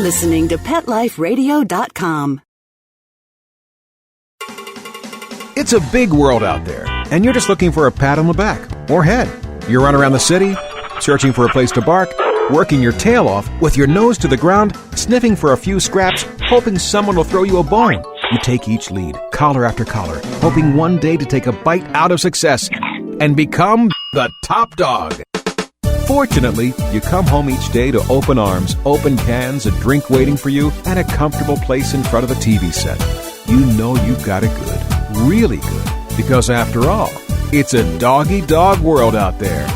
listening to PetLifeRadio.com. It's a big world out there, and you're just looking for a pat on the back or head. You run around the city, searching for a place to bark, working your tail off with your nose to the ground, sniffing for a few scraps, hoping someone will throw you a bone. You take each lead, collar after collar, hoping one day to take a bite out of success and become the top dog. Fortunately, you come home each day to open arms, open cans, a drink waiting for you, and a comfortable place in front of the TV set. You know you've got it good, really good, because after all, it's a doggy dog world out there.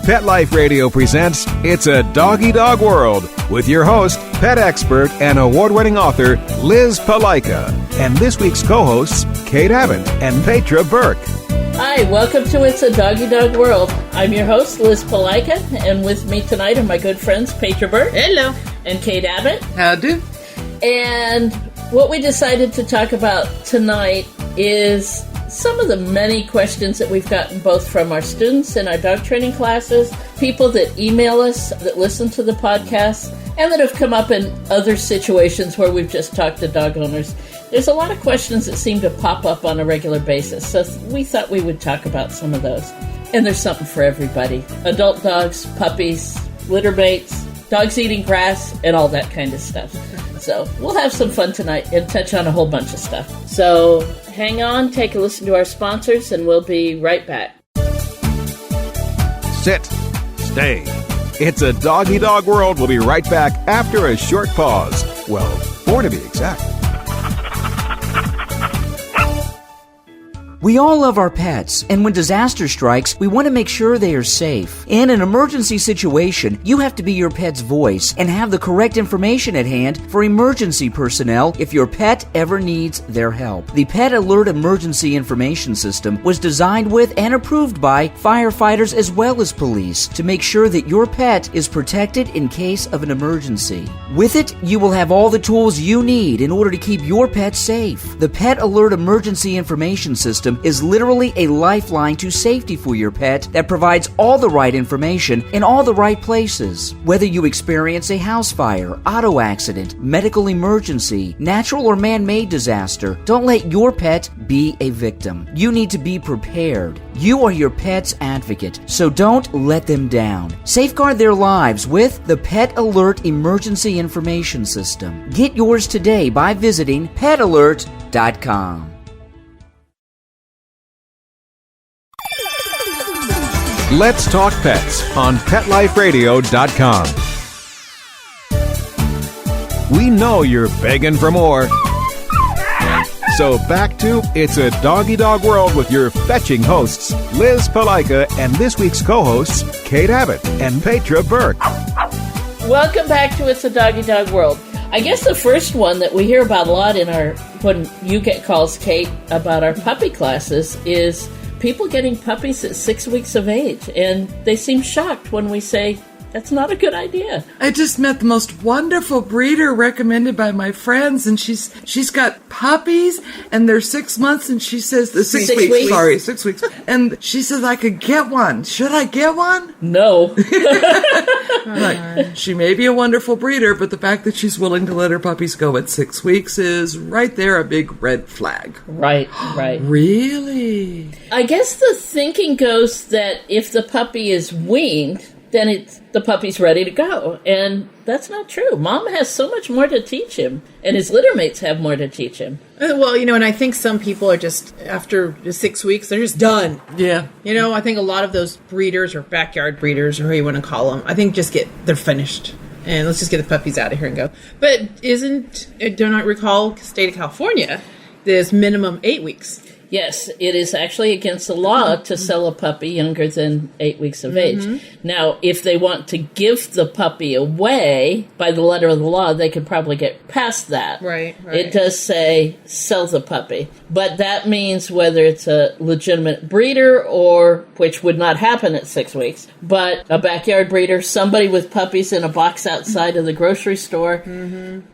Pet Life Radio presents It's a Doggy Dog World with your host, pet expert and award-winning author Liz Palaika, and this week's co-hosts Kate Abbott and Petra Burke. Hi, welcome to It's a Doggy Dog World. I'm your host, Liz Palaika, and with me tonight are my good friends, Petra Burke. Hello. And Kate Abbott. How do? And what we decided to talk about tonight is some of the many questions that we've gotten both from our students in our dog training classes, people that email us, that listen to the podcast, and that have come up in other situations where we've just talked to dog owners. There's a lot of questions that seem to pop up on a regular basis, so we thought we would talk about some of those. And there's something for everybody. Adult dogs, puppies, litter mates, dogs eating grass, and all that kind of stuff. So we'll have some fun tonight and touch on a whole bunch of stuff. So hang on, take a listen to our sponsors, and we'll be right back. Sit. Stay. It's a Doggy Dog World. We'll be right back after a short pause. Well, 4 to be exact. We all love our pets, and when disaster strikes, we want to make sure they are safe. In an emergency situation, you have to be your pet's voice and have the correct information at hand for emergency personnel if your pet ever needs their help. The Pet Alert Emergency Information System was designed with and approved by firefighters as well as police to make sure that your pet is protected in case of an emergency. With it, you will have all the tools you need in order to keep your pet safe. The Pet Alert Emergency Information System is literally a lifeline to safety for your pet that provides all the right information in all the right places. Whether you experience a house fire, auto accident, medical emergency, natural or man-made disaster, don't let your pet be a victim. You need to be prepared. You are your pet's advocate, so don't let them down. Safeguard their lives with the Pet Alert Emergency Information System. Get yours today by visiting petalert.com. Let's talk pets on PetLifeRadio.com. We know you're begging for more. So back to It's a Doggy Dog World with your fetching hosts, Liz Palaika, and this week's co-hosts, Kate Abbott and Petra Burke. Welcome back to It's a Doggy Dog World. I guess the first one that we hear about a lot in when you get calls, Kate, about our puppy classes is people getting puppies at 6 weeks of age, and they seem shocked when we say that's not a good idea. I just met the most wonderful breeder recommended by my friends, and she's got puppies, and they're 6 months, and she says the 6 weeks. Sorry, 6 weeks. And she says I could get one. Should I get one? No. Like, she may be a wonderful breeder, but the fact that she's willing to let her puppies go at 6 weeks is right there a big red flag. Right. Really? I guess the thinking goes that if the puppy is weaned, then the puppy's ready to go. And that's not true. Mom has so much more to teach him, and his litter mates have more to teach him. Well, and I think some people are just, after 6 weeks, they're just done. Yeah. I think a lot of those breeders or backyard breeders, or how you want to call them, I think they're finished. And let's just get the puppies out of here and go. But do not recall, state of California, there's minimum 8 weeks. Yes, it is actually against the law to sell a puppy younger than 8 weeks of age. Now, if they want to give the puppy away by the letter of the law, they could probably get past that. Right. It does say sell the puppy. But that means whether it's a legitimate breeder or, which would not happen at 6 weeks, but a backyard breeder, somebody with puppies in a box outside of the grocery store,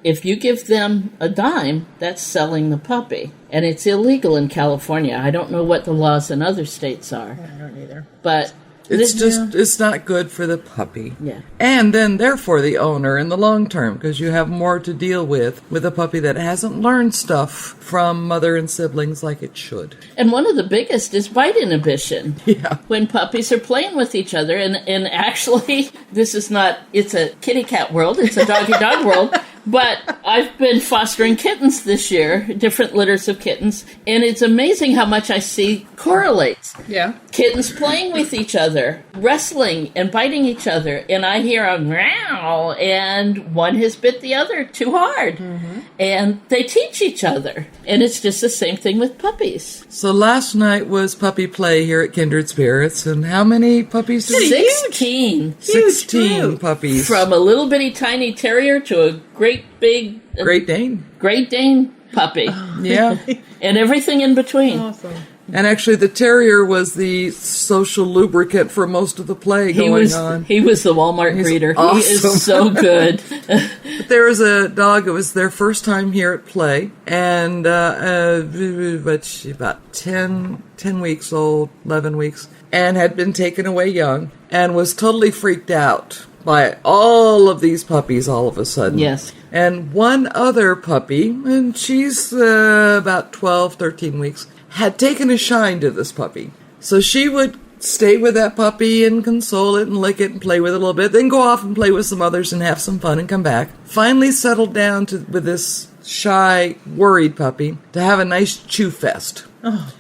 if you give them a dime, that's selling the puppy. And it's illegal in California. I don't know what the laws in other states are. I don't either. But It's not good for the puppy. Yeah. And then, therefore, the owner in the long term, because you have more to deal with a puppy that hasn't learned stuff from mother and siblings like it should. And one of the biggest is bite inhibition. Yeah. When puppies are playing with each other, and actually, it's a kitty cat world, it's a doggy dog world. But I've been fostering kittens this year, different litters of kittens, and it's amazing how much I see correlates. Yeah. Kittens playing with each other, wrestling and biting each other, and I hear a growl, and one has bit the other too hard. Mm-hmm. And they teach each other, and it's just the same thing with puppies. So last night was puppy play here at Kindred Spirits, and how many puppies did we 16. 16 puppies. From a little bitty tiny terrier to a great big... Great Dane. Great Dane puppy. Yeah. And everything in between. Awesome. And actually, the terrier was the social lubricant for most of the play going on. He was the Walmart breeder. Awesome. He is so good. But there was a dog, it was their first time here at play, and but she about 10 weeks old, 11 weeks, and had been taken away young, and was totally freaked out by all of these puppies all of a sudden. Yes. And one other puppy, and she's about 12, 13 weeks, had taken a shine to this puppy. So she would stay with that puppy and console it and lick it and play with it a little bit, then go off and play with some others and have some fun and come back. Finally settled down with this shy, worried puppy to have a nice chew fest. Oh.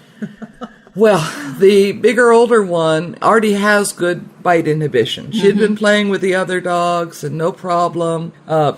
Well, the bigger, older one already has good bite inhibition. She'd been playing with the other dogs and no problem.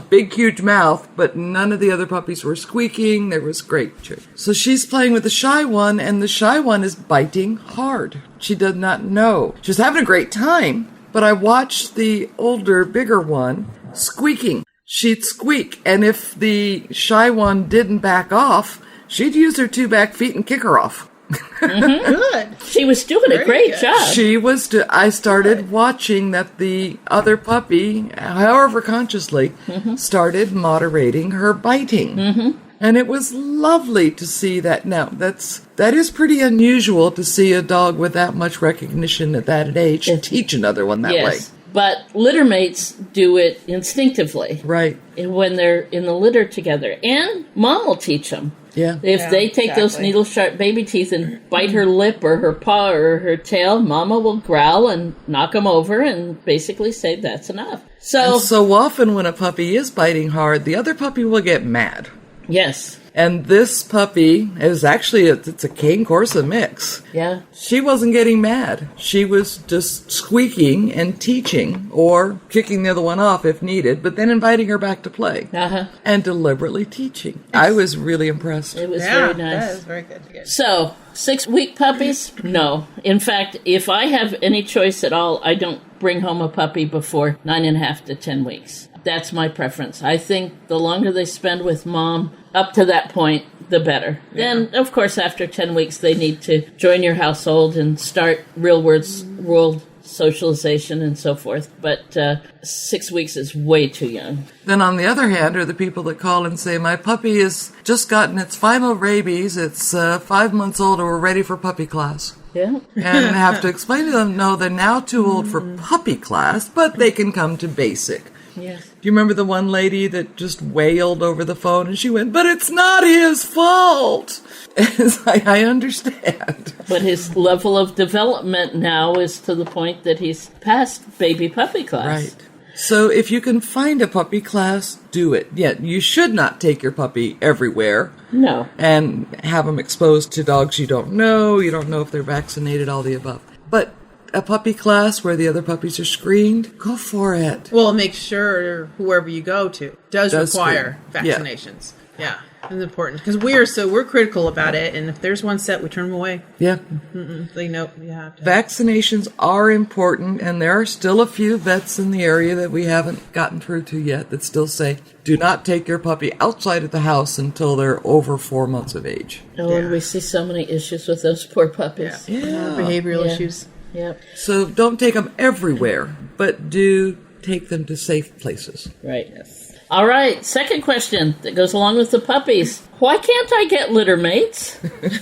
Big, huge mouth, but none of the other puppies were squeaking. There was great chew. So she's playing with the shy one, and the shy one is biting hard. She does not know. She was having a great time, but I watched the older, bigger one squeaking. She'd squeak, and if the shy one didn't back off, she'd use her 2 back feet and kick her off. Mm-hmm. Good. She was doing a great job. She was. I started watching that the other puppy, however consciously, started moderating her biting. Mm-hmm. And it was lovely to see that. Now, that is pretty unusual to see a dog with that much recognition at that age teach another one that way. But litter mates do it instinctively. Right. When they're in the litter together. And mom will teach them. Yeah. If they take those needle-sharp baby teeth and bite her lip or her paw or her tail, mama will growl and knock them over and basically say that's enough. So often when a puppy is biting hard, the other puppy will get mad. Yes. And this puppy is actually, it's a cane Corsa mix. Yeah. She wasn't getting mad. She was just squeaking and teaching or kicking the other one off if needed, but then inviting her back to play. Uh-huh. And deliberately teaching. I was really impressed. It was very nice. That is very good. So, 6-week puppies? No. In fact, if I have any choice at all, I don't bring home a puppy before 9.5 to 10 weeks. That's my preference. I think the longer they spend with mom, up to that point, the better. Yeah. Then, of course, after 10 weeks, they need to join your household and start real world socialization and so forth. But 6 weeks is way too young. Then on the other hand are the people that call and say, my puppy has just gotten its final rabies. It's 5 months old and we're ready for puppy class. Yeah. And I have to explain to them, no, they're now too old for puppy class, but they can come to basic. Yes. Do you remember the one lady that just wailed over the phone and she went, but it's not his fault? It's like, I understand. But his level of development now is to the point that he's past baby puppy class. Right. So if you can find a puppy class, do it. Yet you should not take your puppy everywhere. No. And have them exposed to dogs you don't know. You don't know if they're vaccinated, all the above. But a puppy class where the other puppies are screened, go for it. Well, make sure whoever you go to does require screen. vaccinations. Yeah. It's important because we're critical about it, and if there's one set, we turn them away. Yeah. They know you have to. Vaccinations are important, and there are still a few vets in the area that we haven't gotten through to yet that still say, do not take your puppy outside of the house until they're over 4 months of age. Oh, and we see so many issues with those poor puppies. Yeah. Behavioral issues. Yep. So don't take them everywhere, but do take them to safe places. Right. Yes. All right, second question that goes along with the puppies. Why can't I get litter mates?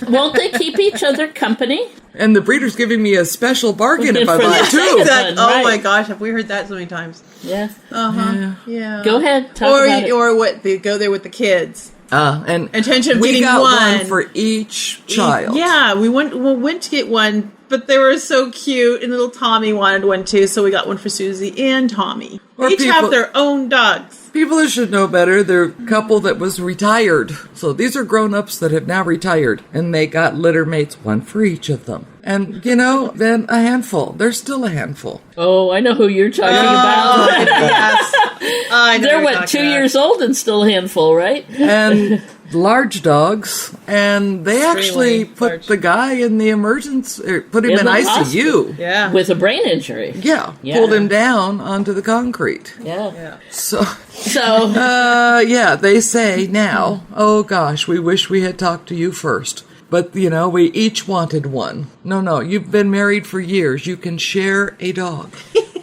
Won't they keep each other company? And the breeder's giving me a special bargain if I For buy the two. second one, Oh my right. gosh, have we heard that so many times? Yeah. Yeah. Go ahead. Talk about it. Or what? They go there with the kids. And Intention of we getting got one. for each child. Yeah, we went to get one, but they were so cute, and little Tommy wanted one too, so we got one for Susie and Tommy. Or Each people- have their own dogs. People that should know better, they're a couple that was retired. So these are grown-ups that have now retired. And they got litter mates, one for each of them. And, then a handful. They're still a handful. Oh, I know who you're talking about. Yes. I know They're, what you're what, talking 2 about. years old and still a handful, right? And large dogs. And they actually Extremely put large. the guy in the emergency, or put him In in the ICU. hospital. Yeah. With a brain injury. Yeah, Yeah. pulled him down onto the concrete. Yeah. So, So, they say now, oh gosh, we wish we had talked to you first. But, we each wanted one. No, you've been married for years. You can share a dog.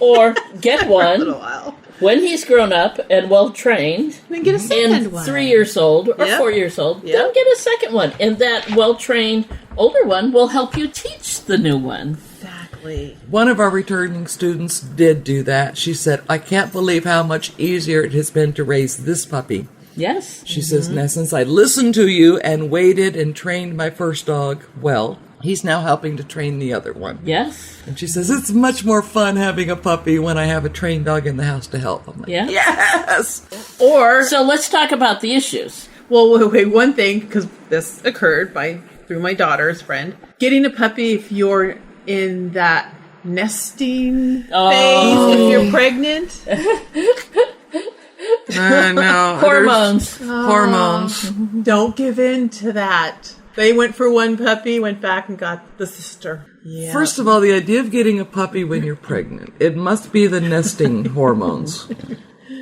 or get a one while. when he's grown up and well trained. Then get a second And one. 3 years old or Yep. 4 years old, Yep. then get a second one. And that well-trained older one will help you teach the new one. Exactly. One of our returning students did do that. She said, I can't believe how much easier it has been to raise this puppy. Yes. She says, now since I listened to you and waited and trained my first dog well, he's now helping to train the other one. Yes. And she says, it's much more fun having a puppy when I have a trained dog in the house to help. I'm like, Yeah. yes! Or, So let's talk about the issues. well, wait, one thing, because this occurred through my daughter's friend. Getting a puppy if you're in that nesting phase, if you're pregnant. I know. Hormones. Hormones. Don't give in to that. They went for one puppy, went back and got the sister. Yeah. First of all, the idea of getting a puppy when you're pregnant, it must be the nesting hormones.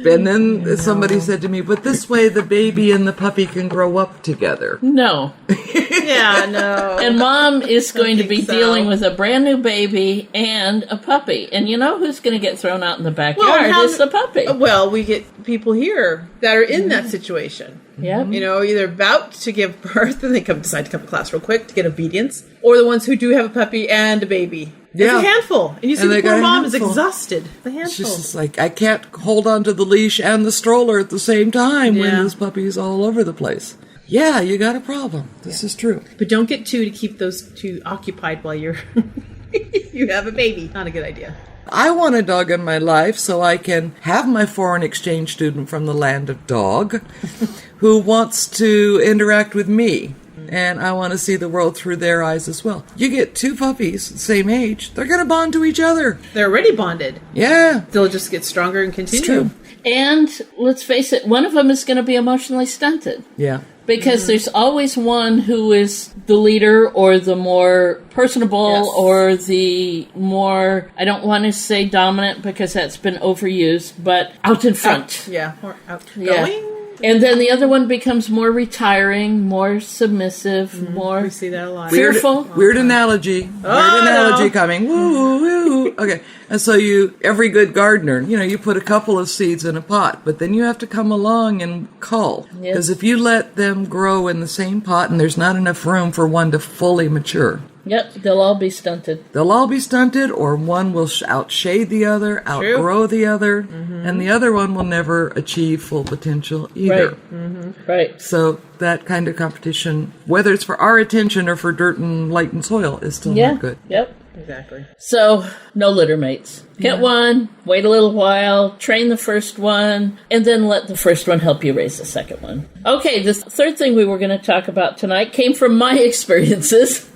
And then somebody said to me, but this way the baby and the puppy can grow up together. No. Yeah, no. And mom is going to be think so. dealing with a brand new baby and a puppy. And you know who's going to get thrown out in the backyard and how- is the puppy. Well, we get people here that are in that situation. Yep. Either about to give birth and they decide to come to class real quick to get obedience, or the ones who do have a puppy and a baby. Yeah. It's a handful. And you see And the they poor got a mom is handful. exhausted. The handful. She's just like, I can't hold on to the leash and the stroller at the same time when Yeah. this puppy's all over the place. Yeah, you got a problem. This is true. But don't get two to keep those two occupied while you're you have a baby. Not a good idea. I want a dog in my life so I can have my foreign exchange student from the land of dog who wants to interact with me. And I want to see the world through their eyes as well. You get two puppies, same age, they're going to bond to each other. They're already bonded. Yeah, They'll just get stronger and continue. it's true. And let's face it, one of them is going to be emotionally stunted. Yeah. Because there's always one who is the leader or the more personable Yes. or the more, I don't want to say dominant because that's been overused, but out in front. Yeah. Or outgoing. Yeah. And then the other one becomes more retiring, more submissive, more We see that a lot. fearful. Weird analogy. Weird analogy coming. Woo, woo. Okay. And so every good gardener, you put a couple of seeds in a pot, but then you have to come along and cull. Yes. Because if you let them grow in the same pot and there's not enough room for one to fully mature, Yep, they'll all be stunted. they'll all be stunted, or one will outshade the other, outgrow the other, and the other one will never achieve full potential either. Right. So that kind of competition, whether it's for our attention or for dirt and light and soil, is still Yeah. not good. Yep. Exactly. So, no litter mates. Get one, wait a little while, train the first one, and then let the first one help you raise the second one. Okay, the third thing we were going to talk about tonight came from my experiences.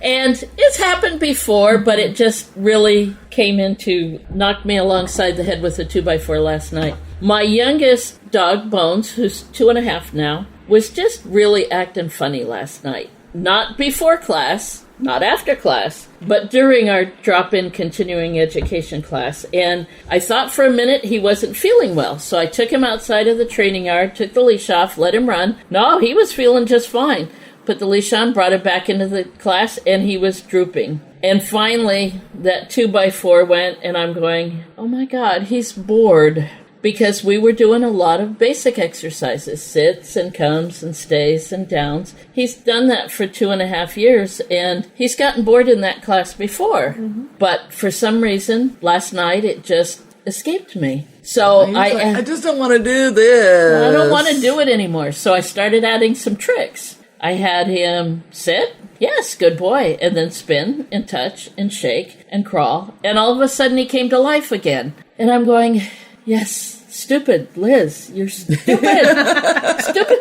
And it's happened before, but it just really came in to knock me alongside the head with a 2x4 last night. My youngest dog, Bones, who's 2.5 now, was just really acting funny last night. Not before class, not after class, but during our drop-in continuing education class. And I thought for a minute he wasn't feeling well. So I took him outside of the training yard, took the leash off, let him run. No, he was feeling just fine. Put the leash on, brought him back into the class, and he was drooping. And finally, that 2x4 went, and I'm going, oh my God, he's bored. because we were doing a lot of basic exercises, sits and comes and stays and downs. He's done that for 2.5 years, and he's gotten bored in that class before. But for some reason, last night it just escaped me. So I just don't want to do this. I don't want to do it anymore. So I started adding some tricks. I had him sit, yes, good boy, and then spin and touch and shake and crawl. And all of a sudden he came to life again. And I'm going, yes, stupid, Liz, you're stupid.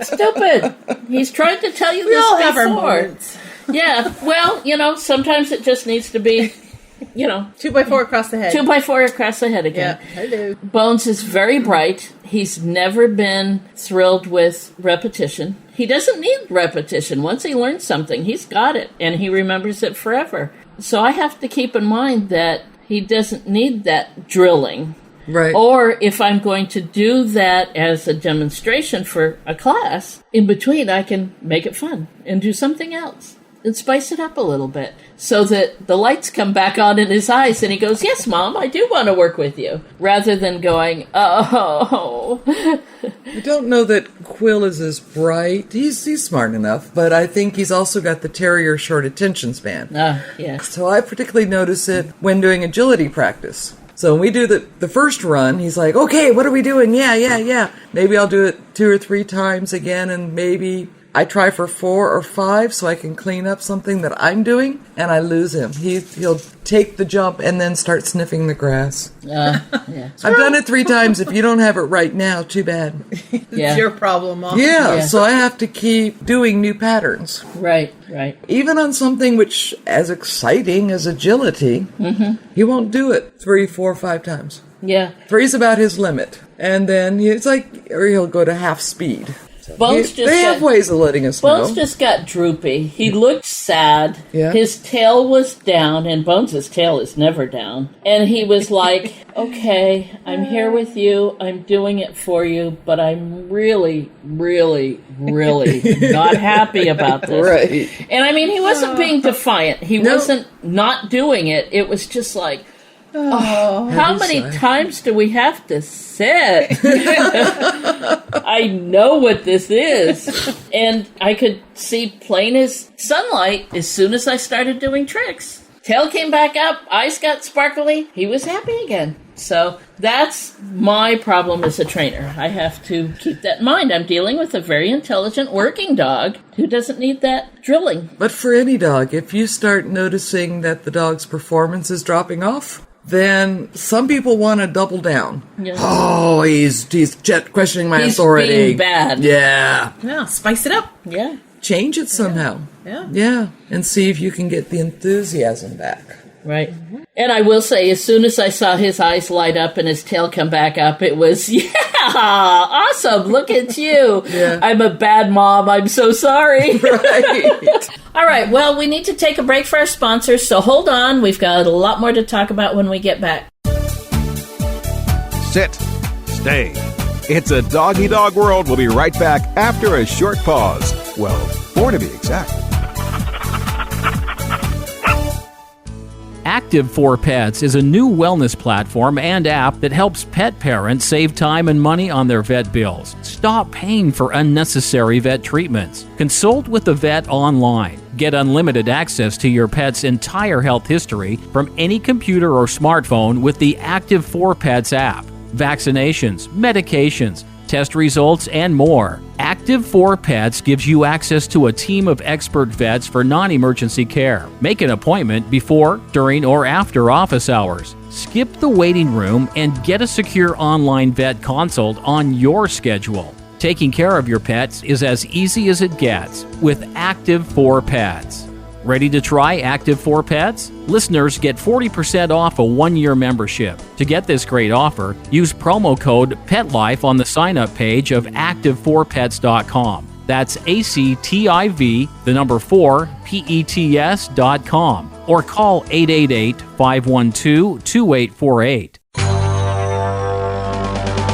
Stupid. He's tried to tell you this all before. have our moments. Yeah, well, sometimes it just needs to be, 2x4 across the head. 2x4 across the head again. Yeah, hello. Bones is very bright. He's never been thrilled with repetition. He doesn't need repetition. Once he learns something, he's got it, and he remembers it forever. So I have to keep in mind that he doesn't need that drilling. Right. Or if I'm going to do that as a demonstration for a class, in between I can make it fun and do something else and spice it up a little bit so that the lights come back on in his eyes and he goes, yes, Mom, I do want to work with you, rather than going, oh. I don't know that Quill is as bright. He's smart enough, but I think he's also got the terrier short attention span. Yes. So I particularly notice it when doing agility practice. So when we do the first run, he's like, okay, what are we doing? Yeah. Maybe I'll do it 2 or 3 times again, and maybe I try for 4 or 5 so I can clean up something that I'm doing, and I lose him. He'll take the jump and then start sniffing the grass. Yeah. I've done it 3 times. If you don't have it right now, too bad. It's your problem, Mom. Yeah, so I have to keep doing new patterns. Right. Even on something which as exciting as agility, he won't do it 3, 4, 5 times. Yeah. 3's about his limit. And then he'll go to half speed. Bones They have ways of letting us Bones know. just got droopy. He looked sad. Yeah. His tail was down, and Bones' tail is never down. And he was like, okay, I'm here with you. I'm doing it for you, but I'm really, really, really not happy about this. Right. And I mean, he wasn't being defiant. He wasn't not doing it. It was just like, how many times do we have to sit? I know what this is. And I could see plain as sunlight as soon as I started doing tricks. Tail came back up, eyes got sparkly, he was happy again. So that's my problem as a trainer. I have to keep that in mind. I'm dealing with a very intelligent working dog who doesn't need that drilling. But for any dog, if you start noticing that the dog's performance is dropping off, then some people want to double down. Yeah. Oh, he's questioning my authority. He's being bad. Yeah, spice it up. Yeah. Change it somehow. Yeah. And see if you can get the enthusiasm back. Right. And I will say, as soon as I saw his eyes light up and his tail come back up, it was, awesome, look at you. Yeah. I'm a bad mom, I'm so sorry. Right. All right, well, we need to take a break for our sponsors, so hold on. We've got a lot more to talk about when we get back. Sit. Stay. It's a doggy dog world. We'll be right back after a short pause. Well, 4 to be exact. Active for Pets is a new wellness platform and app that helps pet parents save time and money on their vet bills. Stop paying for unnecessary vet treatments. Consult with the vet online. Get unlimited access to your pet's entire health history from any computer or smartphone with the Active for Pets app. Vaccinations, medications, test results, and more. Active for Pets gives you access to a team of expert vets for non-emergency care. Make an appointment before, during, or after office hours. Skip the waiting room and get a secure online vet consult on your schedule. Taking care of your pets is as easy as it gets with Active for Pets. Ready to try Active for Pets? Listeners get 40% off a 1-year membership. To get this great offer, use promo code PETLIFE on the sign-up page of active4pets.com. That's ACTIV, the number 4, PETS.com. Or call 888-512-2848.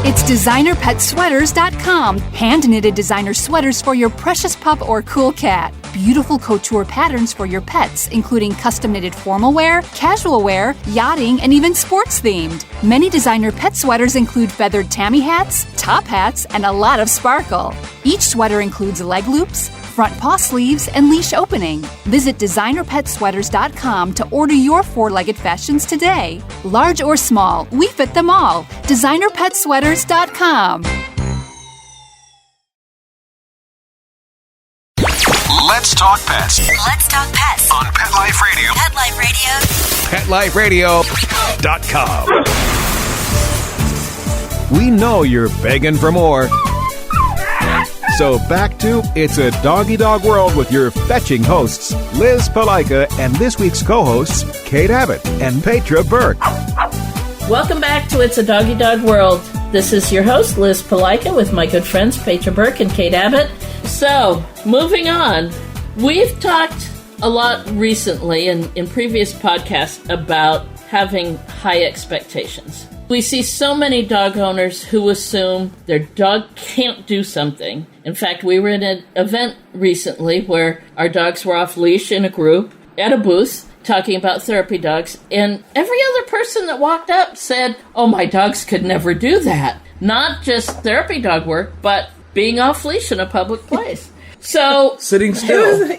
It's DesignerPetSweaters.com. Hand-knitted designer sweaters for your precious pup or cool cat. Beautiful couture patterns for your pets, including custom-knitted formal wear, casual wear, yachting, and even sports-themed. Many designer pet sweaters include feathered tammy hats, top hats, and a lot of sparkle. Each sweater includes leg loops, front paw sleeves, and leash opening. Visit DesignerPetSweaters.com to order your four-legged fashions today. Large or small, we fit them all. DesignerPetSweaters.com. Let's talk pets Let's talk pets on Pet Life Radio. Pet Life Radio. PetLifeRadio.com. We know you're begging for more. So back to It's a Doggy Dog World with your fetching hosts, Liz Palika, and this week's co-hosts, Kate Abbott and Petra Burke. Welcome back to It's a Doggy Dog World. This is your host, Liz Palika, with my good friends Petra Burke and Kate Abbott. So, moving on, we've talked a lot recently in previous podcasts about having high expectations. We see so many dog owners who assume their dog can't do something. In fact, we were in an event recently where our dogs were off leash in a group at a booth talking about therapy dogs, and every other person that walked up said, "Oh, my dogs could never do that." Not just therapy dog work, but being off leash in a public place. So Sitting still.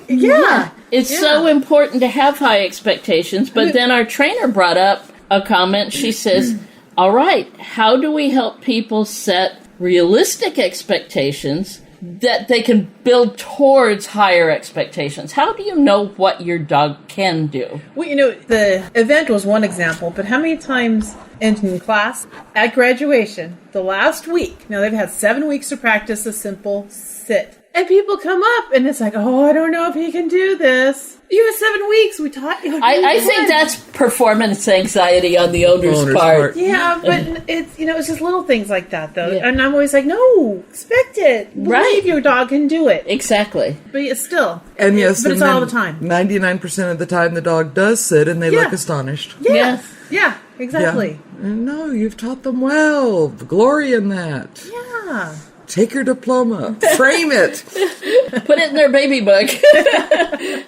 it's so important to have high expectations. But then our trainer brought up a comment. She says, all right, how do we help people set realistic expectations that they can build towards higher expectations? How do you know what your dog can do? Well, the event was one example, but how many times in class, at graduation, the last week, now they've had 7 weeks to practice a simple sit. And people come up and it's like, oh, I don't know if he can do this. You have 7 weeks. We taught you. I think that's performance anxiety on the owner's part. Yeah, but it's it's just little things like that though. Yeah. And I'm always like, no, expect it. Believe your dog can do it. Exactly. But it's still. And yes, but it's all the time. 99% of the time the dog does sit and they look astonished. Yes. Yeah, exactly. Yeah. No, you've taught them well. Glory in that. Yeah. Take your diploma. Frame it. Put it in their baby book.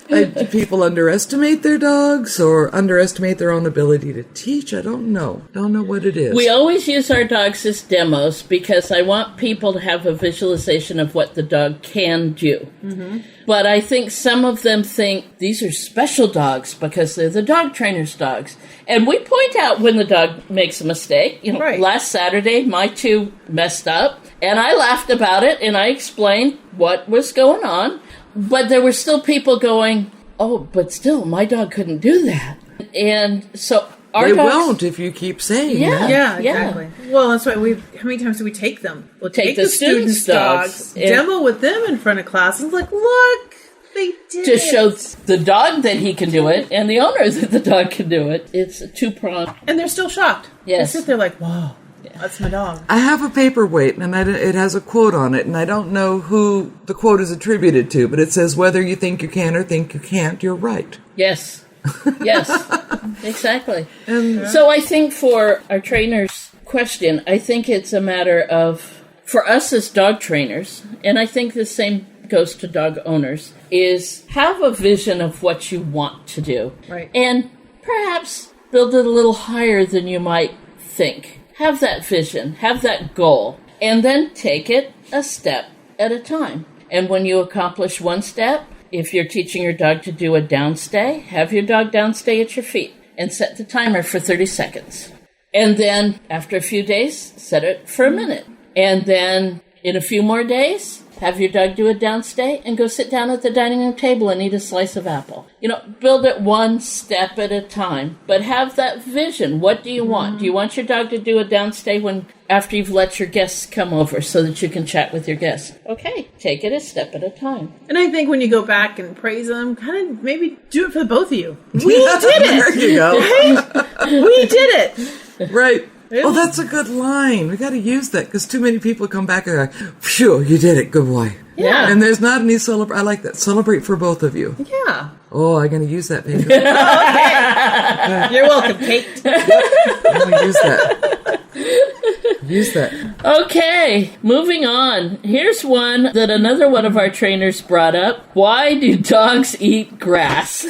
Do people underestimate their dogs or underestimate their own ability to teach? I don't know. Don't know what it is. We always use our dogs as demos because I want people to have a visualization of what the dog can do. Mm-hmm. But I think some of them think these are special dogs because they're the dog trainer's dogs. And we point out when the dog makes a mistake. Last Saturday, my two messed up. And I laughed about it, and I explained what was going on. But there were still people going, oh, but still, my dog couldn't do that. And so our dogs won't if you keep saying that. Yeah, exactly. Well, that's why how many times do we take them? We'll take the students' dogs, demo with them in front of class, and look, they did to show the dog that he can do it, and the owner that the dog can do it. It's a two-pronged. And they're still shocked. Yes. They sit there like, wow. That's my dog. I have a paperweight, and it has a quote on it, and I don't know who the quote is attributed to, but it says, whether you think you can or think you can't, you're right. Yes. Yes. Exactly. So I think for our trainer's question, I think it's a matter of, for us as dog trainers, and I think the same goes to dog owners, is have a vision of what you want to do. Right. And perhaps build it a little higher than you might think. Have that vision, have that goal, and then take it a step at a time. And when you accomplish one step, if you're teaching your dog to do a downstay, have your dog downstay at your feet and set the timer for 30 seconds. And then after a few days, set it for a minute. And then in a few more days, have your dog do a downstay and go sit down at the dining room table and eat a slice of apple. Build it one step at a time, but have that vision. What do you want? Do you want your dog to do a downstay after you've let your guests come over so that you can chat with your guests? Okay, take it a step at a time. And I think when you go back and praise them, kind of maybe do it for the both of you. We did it! There you go. Right? We did it! Right. Oh, that's a good line. We got to use that because too many people come back and are like, phew, you did it. Good boy. Yeah. And there's not any I like that. Celebrate for both of you. Yeah. Oh, I'm going to use that, baby. Okay. You're welcome, Kate. Yep. I'm going to use that. Use that. Okay, moving on. Here's one that another one of our trainers brought up. Why do dogs eat grass?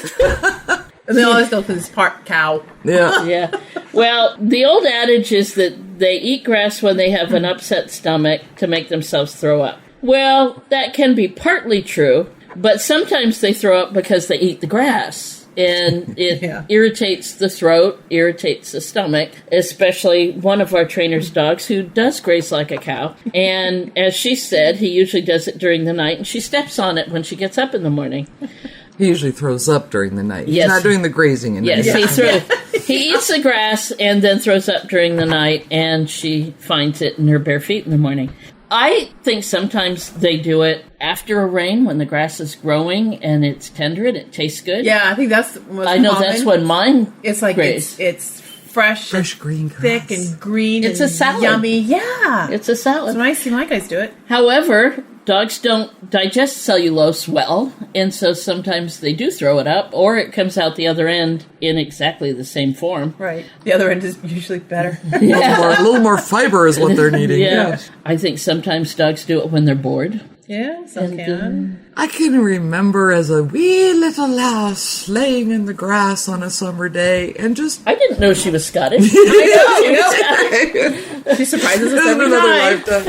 And they always go for this part cow. Yeah. Yeah. Well, the old adage is that they eat grass when they have an upset stomach to make themselves throw up. Well, that can be partly true, but sometimes they throw up because they eat the grass. And it irritates the throat, irritates the stomach, especially one of our trainer's dogs who does graze like a cow. And as she said, he usually does it during the night, and she steps on it when she gets up in the morning. He usually throws up during the night. Yes. He's not doing the grazing in Yes, the he eats the grass and then throws up during the night, and she finds it in her bare feet in the morning. I think sometimes they do it after a rain when the grass is growing and it's tender and it tastes good. Yeah, I think that's what's I know common. that's when mine It's like graze. it's fresh green grass. thick and green. It's and a salad. Yummy. Yeah. It's a salad. So when I see my guys do it. However, dogs don't digest cellulose well, and so sometimes they do throw it up, or it comes out the other end in exactly the same form. Right. The other end is usually better. A little more fiber is what they're needing. Yeah. I think sometimes dogs do it when they're bored. Yeah, some can. I can remember as a wee little lass laying in the grass on a summer day and just... I didn't know she was Scottish. She surprises us in every another time. lifetime.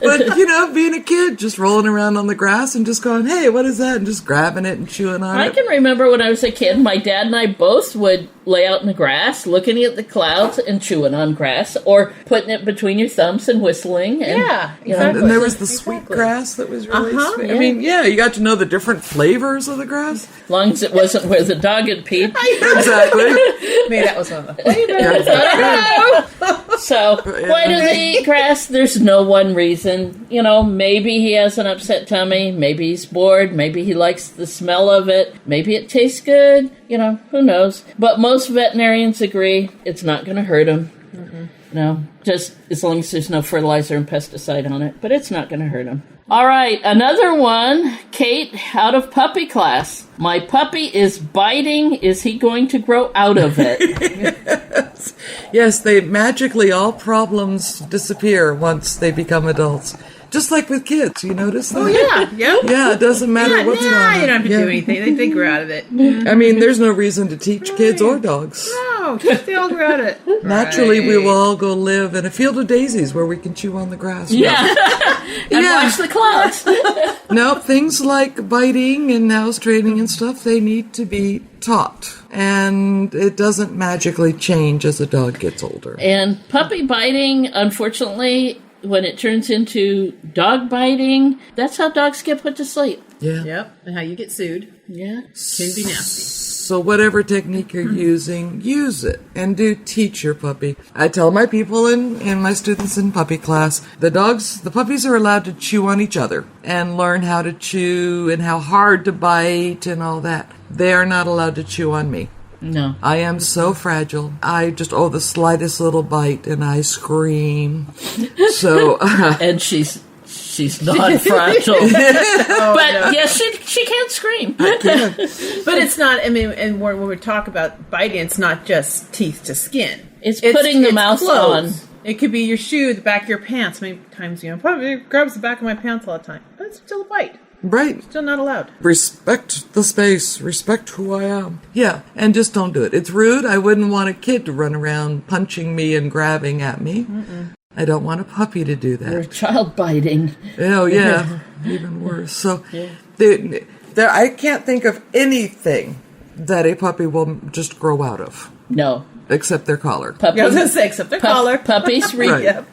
But, being a kid, just rolling around on the grass and just going, hey, what is that? And just grabbing it and chewing on I it. can remember when I was a kid, my dad and I both would lay out in the grass, looking at the clouds and chewing on grass, or putting it between your thumbs and whistling. And, Yeah, you know, exactly. And there was the sweet grass that was really sweet. yeah. I mean, you got to know the different flavors of the grass. as long as it wasn't where the dog had peed. Exactly. Maybe that was one of the flavors. So, why do they eat grass? There's no one reason. Maybe he has an upset tummy. Maybe he's bored. Maybe he likes the smell of it. Maybe it tastes good. Who knows? But most veterinarians agree it's not going to hurt him. No, just as long as there's no fertilizer and pesticide on it. But it's not going to hurt him. All right, another one. Kate, out of puppy class. My puppy is biting. Is he going to grow out of it? Yes, magically all problems disappear once they become adults. Just like with kids, you notice that? Oh, yeah. Yeah, it doesn't matter what's going on. You don't have to do anything. They grow out of it. I mean, there's no reason to teach kids or dogs. No, they all grow out of it. Naturally, we will all go live in a field of daisies where we can chew on the grass. Yeah. And watch the clouds. No, things like biting and house training and stuff, they need to be taught. And it doesn't magically change as a dog gets older. And puppy biting, unfortunately, when it turns into dog biting, that's how dogs get put to sleep. Yeah. Yep, and how you get sued Yeah. can be nasty. So whatever technique you're using, use it. And do teach your puppy. I tell my people and my students in puppy class, the puppies are allowed to chew on each other and learn how to chew and how hard to bite and all that. They are not allowed to chew on me. No. I am so fragile. I just the slightest little bite and I scream. So And she's not fragile. Yes, she can't scream. But it's not, and when we talk about biting, it's not just teeth to skin. It's putting the mouth clothes. on. It could be your shoe, the back of your pants. Many times, probably grabs the back of my pants all the time. But it's still a bite. right. Still not allowed. Respect the space. Respect who I am. Yeah, and just don't do it. It's rude. I wouldn't want a kid to run around punching me and grabbing at me. I don't want a puppy to do that. Or child biting. Oh, yeah. Even worse. So I can't think of anything that a puppy will just grow out of, No. except their collar. I was going to say, except their collar. Puppies Right.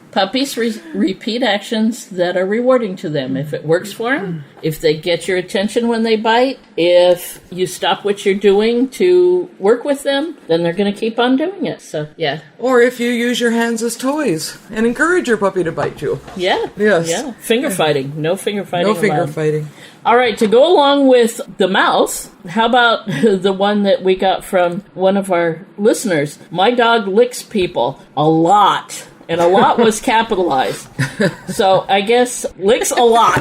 repeat actions that are rewarding to them. If it works for them, if they get your attention when they bite, if you stop what you're doing to work with them, then they're going to keep on doing it. So, yeah. Or if you use your hands as toys and encourage your puppy to bite you. Yeah. Yes. Yeah. Finger fighting. No finger fighting No finger allowed. fighting. All right, to go along with the mouth, how about the one that we got from one of our listeners? My dog licks people a lot, and a lot was capitalized. So I guess licks a lot.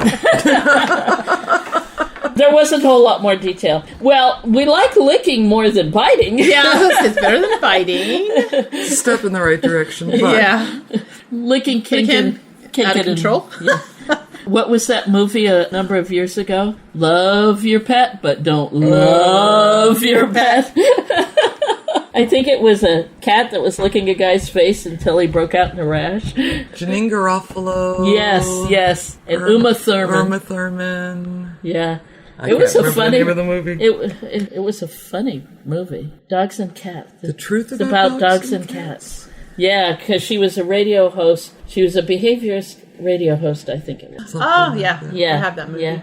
There wasn't a whole lot more detail. Well, we like licking more than biting. Yes, it's better than biting. Step in the right direction. But Yeah. Licking can Out of control. What was that movie a number of years ago? Love your pet, but don't love your pet. I think it was a cat that was licking a guy's face until he broke out in a rash. Janine Garofalo. Yes. And Uma Thurman. Yeah. It was a funny name of the movie. It was a funny movie. Dogs and Cats. The truth it's about dogs and cats. Yeah, because she was a radio host. She was a behaviorist radio host, I think it was. Oh, yeah. Yeah. I have that movie. Yeah.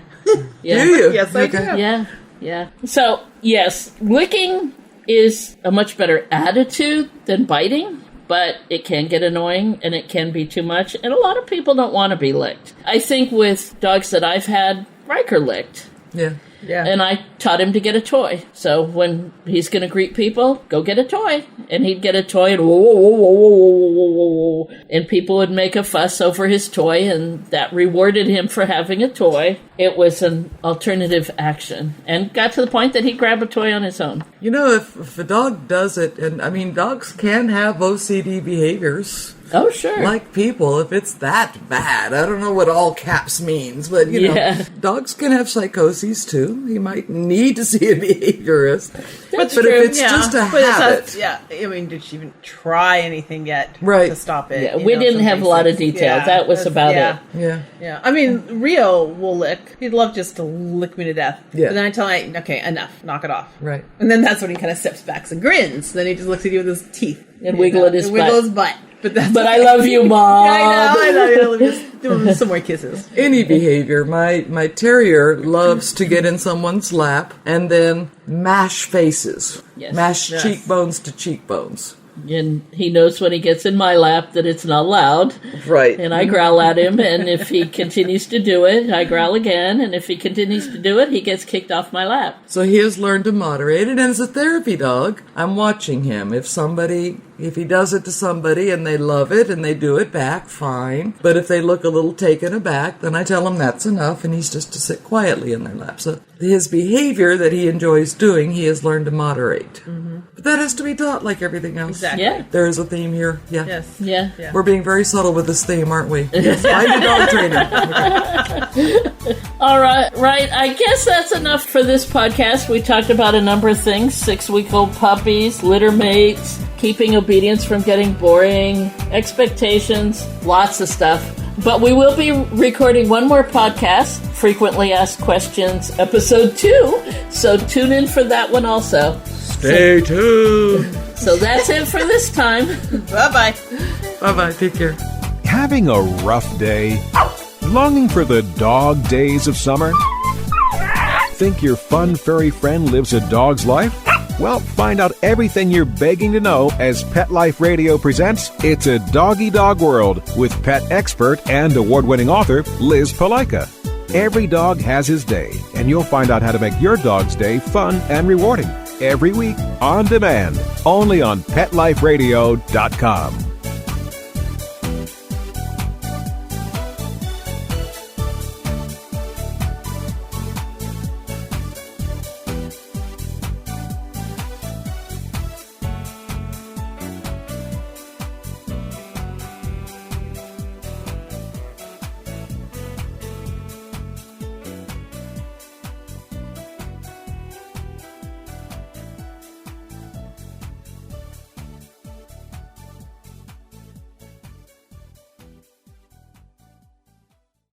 Do you? Yes, I do. Yeah. So, yes, licking is a much better attitude than biting, but it can get annoying and it can be too much, and a lot of people don't want to be licked. I think with dogs that I've had, Riker licked. Yeah. And I taught him to get a toy. So when he's going to greet people, go get a toy. And he'd get a toy and whoa, whoa, whoa, whoa, whoa, whoa, whoa, whoa. And people would make a fuss over his toy, and that rewarded him for having a toy. It was an alternative action and got to the point that he'd grab a toy on his own. You know, if a dog does it, and I mean, dogs can have OCD behaviors. Oh, sure. Like people, if it's that bad. I don't know what all caps means, but, you know, dogs can have psychoses, too. You might need to see a behaviorist. But true. if it's just a habit. I mean, did she even try anything yet Right. to stop it? Yeah, we didn't have a lot of details. That was about it. Yeah. I mean, Rio will lick. He'd love just to lick me to death. Yeah. But then I tell him, okay, enough. Knock it off. Right. And then that's when he kind of steps back and grins. Then he just looks at you with his teeth. And wiggle at his butt. Wiggle his butt. But I love you, Mom. I know. Just do him some more kisses. Any behavior. My terrier loves to get in someone's lap and then mash faces. Yes. Mash cheekbones to cheekbones. And he knows when he gets in my lap that it's not loud. Right. And I growl at him, and if he continues to do it, I growl again, and if he continues to do it, he gets kicked off my lap. So he has learned to moderate it, and as a therapy dog, I'm watching him. If he does it to somebody and they love it and they do it back, fine. But if they look a little taken aback, then I tell him that's enough, and he's just to sit quietly in their lap. So his behavior that he enjoys doing, he has learned to moderate. Mm-hmm. But that has to be taught like everything else. Exactly. Yeah. There is a theme here. Yeah. Yes. Yeah. We're being very subtle with this theme, aren't we? Yes. I'm a dog trainer. All right. I guess that's enough for this podcast. We talked about a number of things: 6-week-old puppies, litter mates, keeping obedience from getting boring, expectations, lots of stuff. But we will be recording one more podcast, Frequently Asked Questions, episode 2. So tune in for that one also. Stay tuned. So that's it for this time. Bye-bye. Bye-bye. Take care. Having a rough day? Longing for the dog days of summer? Think your fun furry friend lives a dog's life? Well, find out everything you're begging to know as Pet Life Radio presents It's a Doggy Dog World with pet expert and award-winning author Liz Palaika. Every dog has his day, and you'll find out how to make your dog's day fun and rewarding. Every week, on demand, only on PetLifeRadio.com.